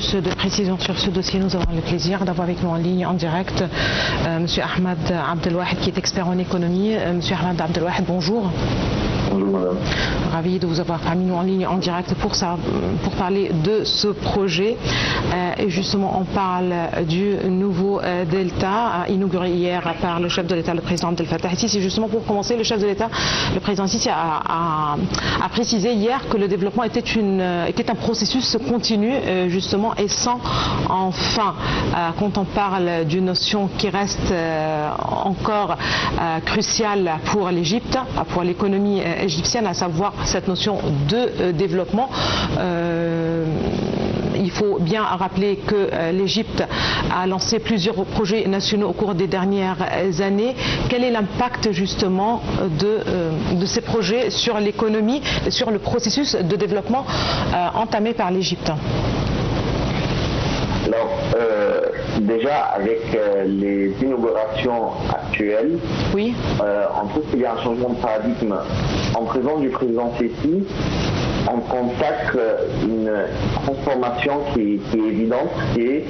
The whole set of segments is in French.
plus de précisions sur ce dossier, nous avons le plaisir d'avoir avec nous en ligne, en direct, M. Ahmed Abdelwahed, qui est expert en économie. M. Ahmed Abdelwahed, bonjour. Bonjour madame. Ravi de vous avoir parmi nous en ligne, en direct, pour parler de ce projet. Et justement, on parle du nouveau Delta, inauguré hier par le chef de l'État, le président Abdel Fattah el-Sisi. Justement, pour commencer, le chef de l'État, le président el-Sisi, a précisé hier que le développement était un processus continu, justement, et sans fin. Quand on parle d'une notion qui reste encore cruciale pour l'Égypte, pour l'économie égyptienne, à savoir cette notion de développement. Il faut bien rappeler que l'Égypte a lancé plusieurs projets nationaux au cours des dernières années. Quel est l'impact justement de ces projets sur l'économie et sur le processus de développement entamé par l'Égypte? Alors, déjà avec les inaugurations actuelles, oui. On trouve qu'il y a un changement de paradigme. En présence du président Sisi, on consacre une transformation qui est évidente, qui est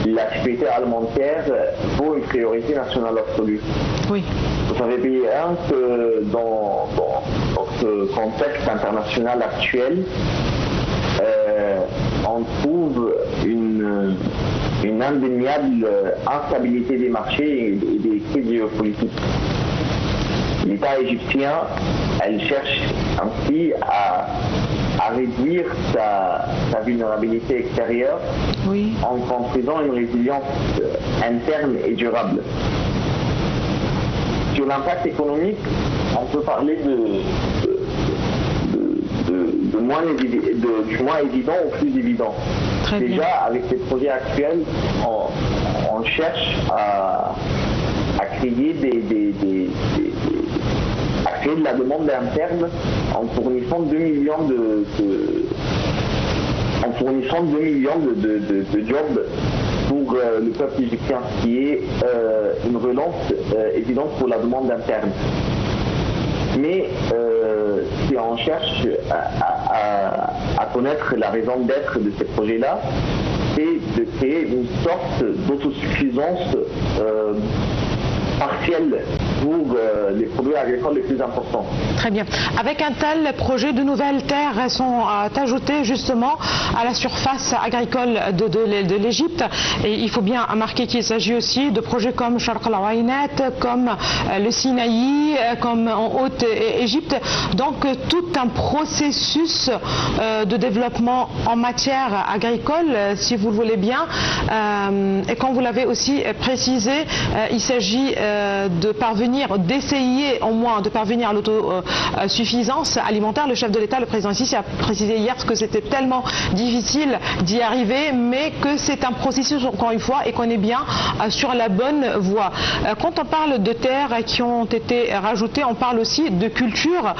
la sécurité alimentaire pour une priorité nationale absolue. Oui. Vous savez bien que dans ce contexte international actuel, on trouve une indéniable instabilité des marchés et des crises géopolitiques. L'État égyptien, elle cherche ainsi à réduire sa vulnérabilité extérieure, oui, en construisant une résilience interne et durable. Sur l'impact économique, on peut parler du moins évident au plus évident. Très Déjà, bien. avec les projets actuels, on cherche à créer de la demande interne en fournissant 2 millions de jobs pour le peuple égyptien, qui est une relance évidente pour la demande interne. Mais si on cherche à connaître la raison d'être de ces projets-là, c'est de créer une sorte d'autosuffisance partielle pour les produits agricoles les plus importants. Très bien. Avec un tel projet, de nouvelles terres sont ajoutées justement à la surface agricole de l'Égypte. Et il faut bien marquer qu'il s'agit aussi de projets comme Sharq al-Awainet, comme le Sinaï, comme en Haute-Égypte. Donc tout un processus de développement en matière agricole, si vous le voulez bien. Et comme vous l'avez aussi précisé, il s'agit d'essayer au moins de parvenir à l'autosuffisance alimentaire. Le chef de l'État, le président Sisi, a précisé hier que c'était tellement difficile d'y arriver, mais que c'est un processus, encore une fois, et qu'on est bien sur la bonne voie. Quand on parle de terres qui ont été rajoutées, on parle aussi de cultures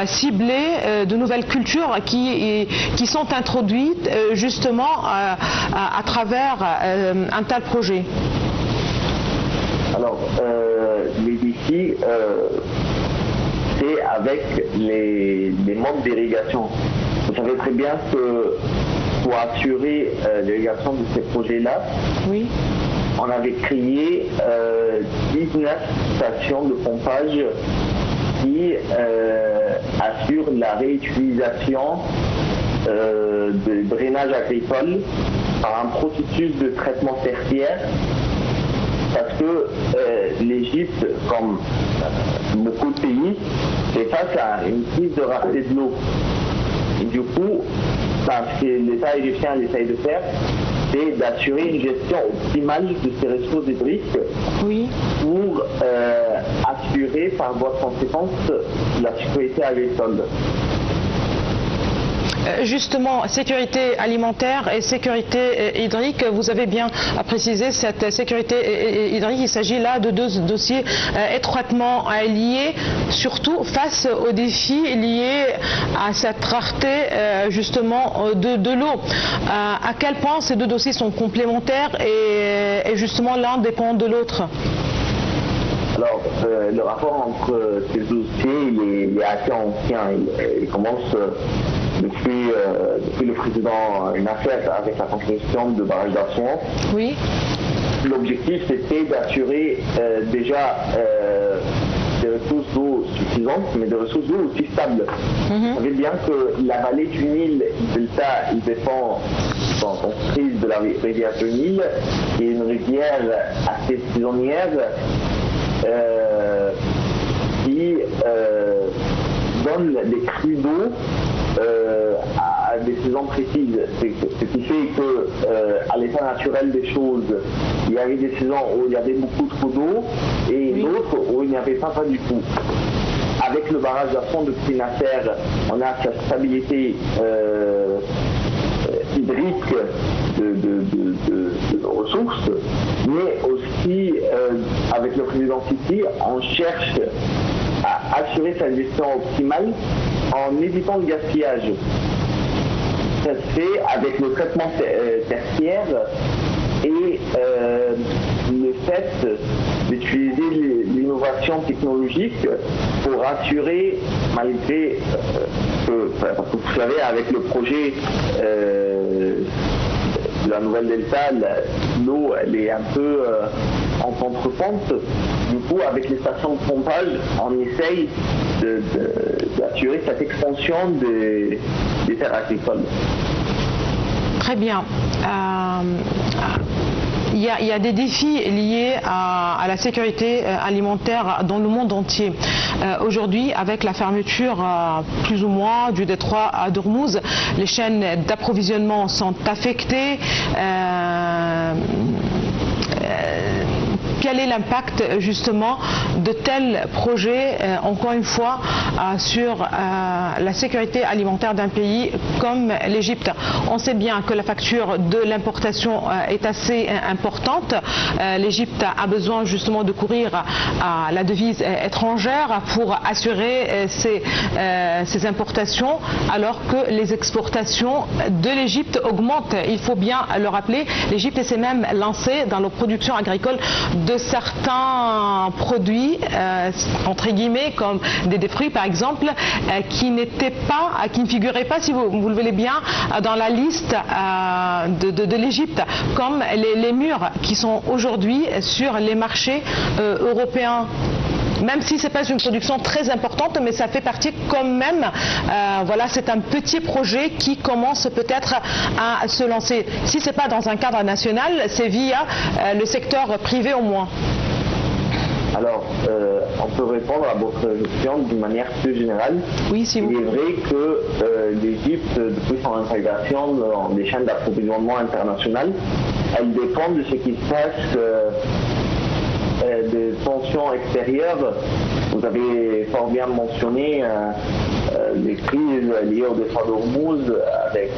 ciblées, de nouvelles cultures qui sont introduites justement à travers un tel projet. Alors, les défis, c'est avec les modes d'irrigation. Vous savez très bien que pour assurer l'irrigation de ces projets-là, oui, on avait créé 19 stations de pompage qui assurent la réutilisation de drainage agricole par un processus de traitement tertiaire. Parce que l'Égypte, comme beaucoup de pays, est face à une crise de rareté de l'eau. Et du coup, ce que l'État égyptien essaye de faire, c'est d'assurer une gestion optimale de ces ressources hydriques, oui, pour assurer par voie de conséquence la sécurité agricole. Justement, sécurité alimentaire et sécurité hydrique, vous avez bien précisé cette sécurité hydrique. Il s'agit là de deux dossiers étroitement liés, surtout face aux défis liés à cette rareté justement de l'eau. À quel point ces deux dossiers sont complémentaires et justement l'un dépend de l'autre? Alors, le rapport entre ces dossiers il est assez ancien. Il commence depuis le président Nasser avec la construction de barrages d'Assouan. Oui. L'objectif, c'était d'assurer déjà des ressources d'eau suffisantes, mais des ressources d'eau aussi stables. Vous savez bien que la vallée du Nil, Delta, il dépend dans prise de la rivière du Nil, qui est une rivière assez saisonnière qui donne des crues d'eau à des saisons précises. Ce qui fait que à l'état naturel des choses, il y avait des saisons où il y avait beaucoup trop d'eau et d'autres où il n'y avait pas du tout. Avec le barrage d'Assouan depuis Nasser, on a cette stabilité hydrique de ressources, mais aussi avec le président Sisi, on cherche à assurer sa gestion optimale en évitant le gaspillage. Ça se fait avec le traitement tertiaire et le fait d'utiliser l'innovation technologique pour assurer, malgré que, parce que vous savez, avec le projet de la nouvelle delta, l'eau elle est un peu en contre-pente. Du coup, avec les stations de pompage, on essaye d'assurer cette extension des terres agricoles. Très bien. Il y a des défis liés à la sécurité alimentaire dans le monde entier. Aujourd'hui, avec la fermeture plus ou moins du détroit d'Ormuz, les chaînes d'approvisionnement sont affectées. Quel est l'impact justement de tels projets, encore une fois, sur la sécurité alimentaire d'un pays comme l'Égypte? On sait bien que la facture de l'importation est assez importante. L'Égypte a besoin justement de courir à la devise étrangère pour assurer ses importations, alors que les exportations de l'Égypte augmentent. Il faut bien le rappeler, l'Égypte s'est même lancée dans la production agricole de certains produits, entre guillemets, comme des fruits par exemple, qui ne figuraient pas, si vous le voulez bien, dans la liste de l'Égypte, comme les mûres qui sont aujourd'hui sur les marchés européens. Même si ce n'est pas une production très importante, mais ça fait partie quand même, voilà, c'est un petit projet qui commence peut-être à se lancer. Si ce n'est pas dans un cadre national, c'est via le secteur privé au moins. Alors, on peut répondre à votre question d'une manière plus générale. Oui, si vous... Il est vrai que l'Égypte, depuis son intégration dans les chaînes d'approvisionnement internationales, elle dépend de ce qui se passe de tensions extérieures. Vous avez fort bien mentionné les crises liées au détroit d'Ormuz avec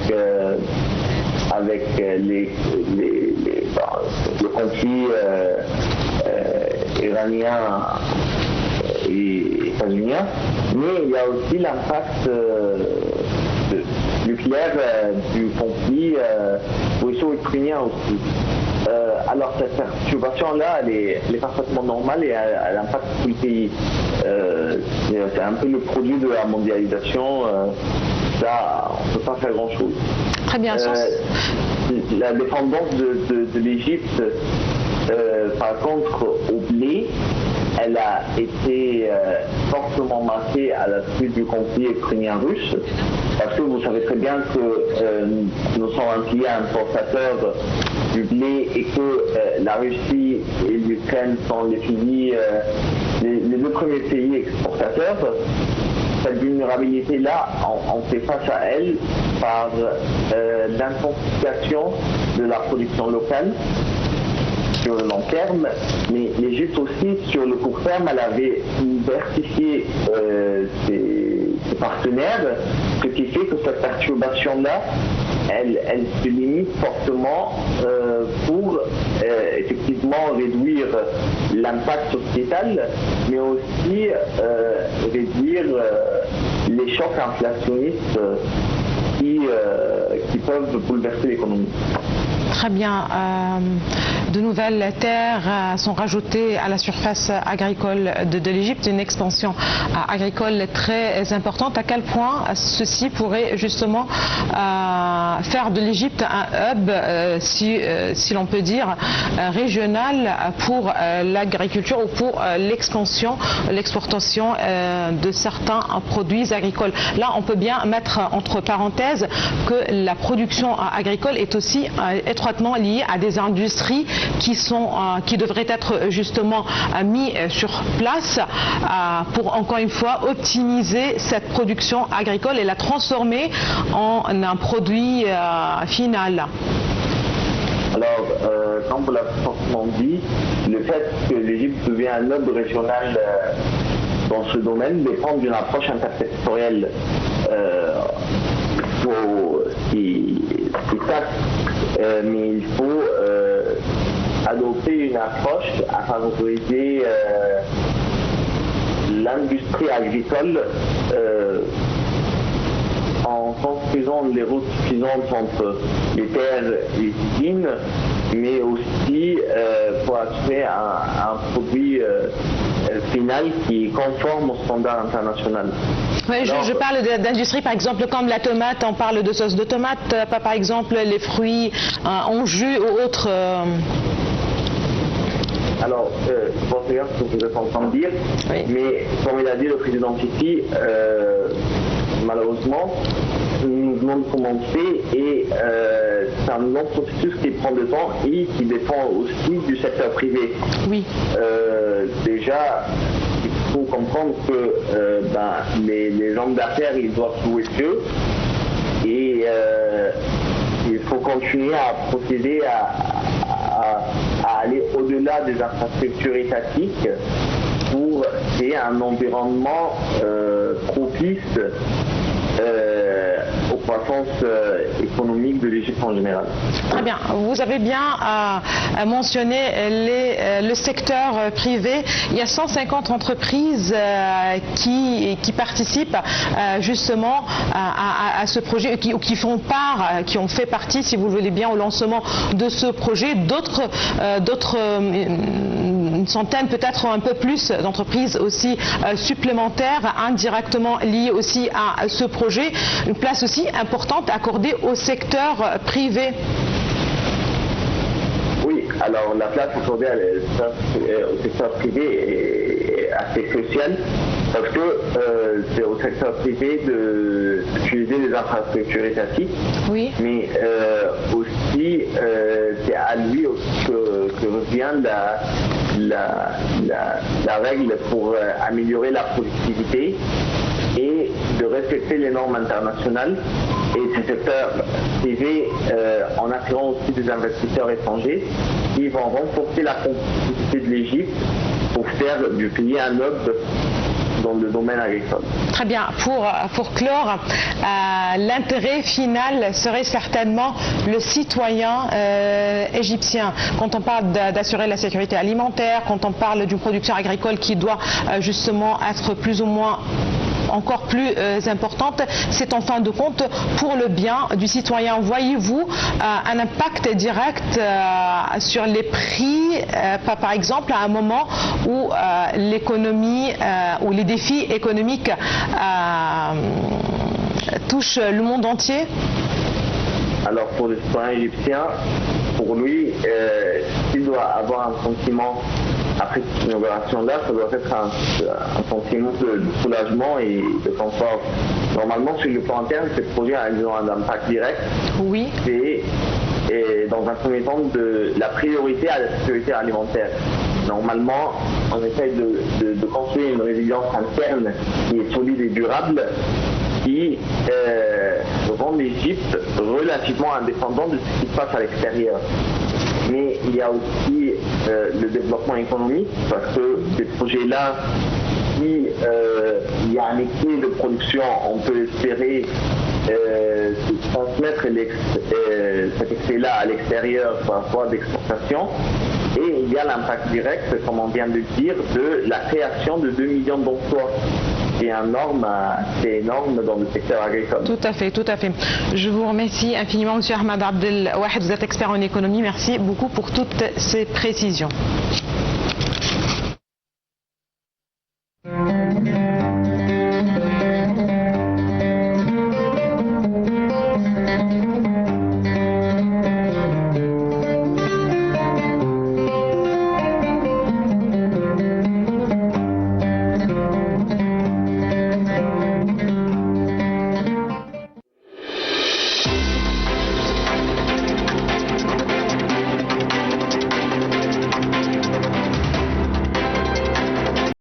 le conflit iranien et états-unien, mais il y a aussi l'impact nucléaire du conflit russo-ukrainien aussi. Alors cette perturbation-là, elle est parfaitement normale et elle impacte tout le pays. C'est un peu le produit de la mondialisation. Ça, on ne peut pas faire grand-chose. Très bien. La dépendance de l'Égypte, par contre, au blé, elle a été fortement marquée à la suite du conflit ukrainien-russe, parce que vous savez très bien que nous sommes un pays importateur du blé et que la Russie et l'Ukraine sont les deux premiers pays exportateurs. Cette vulnérabilité-là, on fait face à elle par l'intensification de la production locale sur le long terme, mais l'Égypte aussi, sur le court terme, elle avait diversifié ses partenaires, ce qui fait que cette perturbation-là, elle se limite fortement pour effectivement réduire l'impact sociétal, mais aussi réduire les chocs inflationnistes qui qui peuvent bouleverser l'économie. Très bien. De nouvelles terres sont rajoutées à la surface agricole de l'Égypte, une expansion agricole très importante. À quel point ceci pourrait justement faire de l'Égypte un hub, si l'on peut dire, régional pour l'agriculture ou pour l'expansion, l'exportation de certains produits agricoles. Là, on peut bien mettre entre parenthèses que la production agricole est aussi étroitement liée à des industries qui devraient être justement mis sur place pour encore une fois optimiser cette production agricole et la transformer en un produit final. Alors, comme vous l'avez forcément dit, le fait que l'Égypte devienne un hub régional dans ce domaine dépend d'une approche intersectorielle mais il faut adopter une approche à favoriser l'industrie agricole en construisant les routes suffisantes entre les terres et les usines, mais aussi pour assurer un produit final qui est conforme aux standards internationaux. Oui, je parle d'industrie, par exemple, comme la tomate, on parle de sauce de tomate, pas par exemple les fruits en jus ou autres. Alors, je pense bien ce que vous êtes en train de dire, oui. Mais comme il a dit le président Sisi, malheureusement, nous venons de commencer et c'est un long processus qui prend du temps et qui dépend aussi du secteur privé. Oui. Déjà, il faut comprendre que les hommes d'affaires, ils doivent jouer le jeu et il faut continuer à procéder à aller au-delà des infrastructures étatiques pour créer un environnement propice aux croissances économiques de l'Égypte en général. Très bien. Vous avez bien mentionné le secteur privé. Il y a 150 entreprises qui participent justement à ce projet, qui font part, qui ont fait partie, si vous le voulez bien, au lancement de ce projet. D'autres une centaine, peut-être un peu plus d'entreprises aussi supplémentaires, indirectement liées aussi à ce projet. Une place aussi importante accordée au secteur privé. Oui, alors la place accordée au secteur privé est assez cruciale parce que c'est au secteur privé d'utiliser les infrastructures étatiques, oui. Mais aussi c'est à lui que revient la règle pour améliorer la productivité et de respecter les normes internationales et ce secteur privé en attirant aussi des investisseurs étrangers qui vont renforcer la compétitivité de l'Égypte pour faire du pays un hub dans le domaine agricole. Très bien. Pour clore, l'intérêt final serait certainement le citoyen égyptien. Quand on parle d'assurer la sécurité alimentaire, quand on parle d'une production agricole qui doit justement être plus ou moins encore plus importante, c'est en fin de compte pour le bien du citoyen. Voyez-vous un impact direct sur les prix, par exemple à un moment où l'économie ou les défis économiques touchent le monde entier? Alors pour le citoyen égyptien, pour lui, s'il doit avoir un sentiment après cette inauguration-là, ça doit être un sentiment de soulagement et de confort. Normalement, sur le plan interne, ces projets ont un impact direct. Oui. Et dans un premier temps, de la priorité à la sécurité alimentaire. Normalement, on essaye de construire une résilience interne qui est solide et durable, qui rend l'Égypte relativement indépendante de ce qui se passe à l'extérieur. Mais il y a aussi le développement économique, parce que ces projets-là, si il y a un excès de production, on peut espérer transmettre cet excès-là à l'extérieur par voie d'exportation. Et il y a l'impact direct, comme on vient de le dire, de la création de 2 millions d'emplois. assez énorme dans le secteur agricole. Tout à fait, tout à fait. Je vous remercie infiniment, M. Ahmed Abdel Wahed, vous êtes expert en économie. Merci beaucoup pour toutes ces précisions.